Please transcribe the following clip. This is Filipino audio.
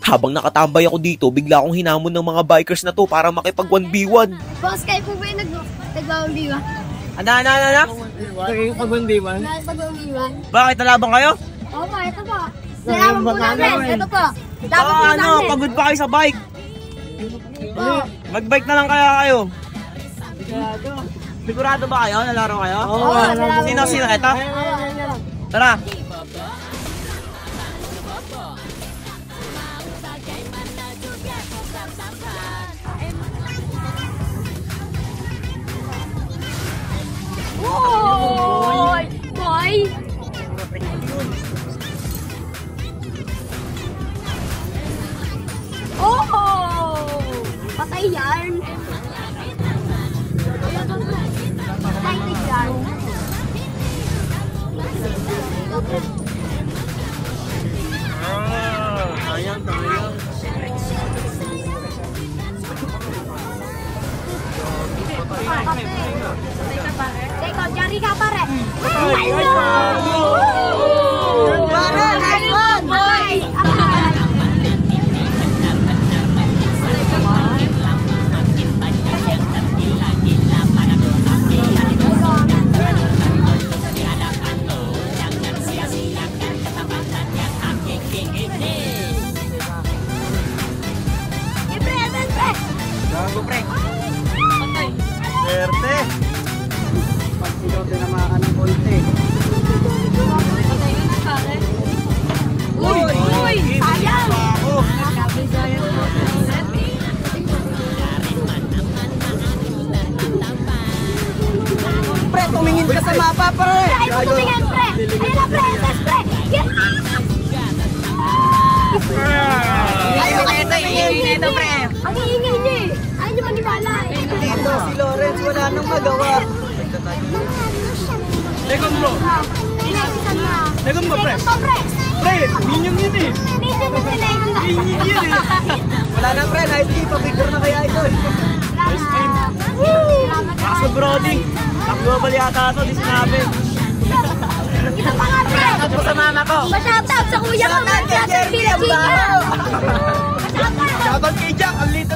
Habang nakatambay ako dito, bigla akong hinamon ng mga bikers na to para makipag 1v1. Boss, kayo po ba yung nag-1v1? Ano? Pag-1v1? Nag-1v1? Bakit nalaban kayo? Opo, ito po. Salamat po namin. Ito po. Dapat po namin. Pagod pa kayo sa bike. Mag-bike na lang kaya kayo. Sigurado ba kayo? Nalaro kayo? Oo, nalaro. Sino? Ito? Oo. Tara. Boy! Boy! Oh! Patay yan! Patay yan! Sayang. Teka, yari ka pare! Pare, nice one! Boy! Gago, pre. Swerte. Pag sila tinamaan ng konti. Uy! Sayang! Pre, tumingin ka sa mapa, pre! Ay, tumingin, pre! Ayun na, pre! Yes, pre! Yes! Ayaw ka ito, pre! Ang iingay niyo eh! Ayaw niyo maniwala eh! Dito, si Lawrence, wala nang magawa. Legom, bro. Legom ba, pre? Pre! Pre, minion yun eh. Minsan na sila yung Minion yun eh. Wala na, pre, pa-picture na kaya ito. Kaso, Brody. Nagbabal yata ito, di sinabi. Ito pa nga, pre! Ako sa mama ko. Masyatap sa kuya ko! Masyatap Jerry, sila ang baho. Masyatap! Shoutout kay Jack, ang lito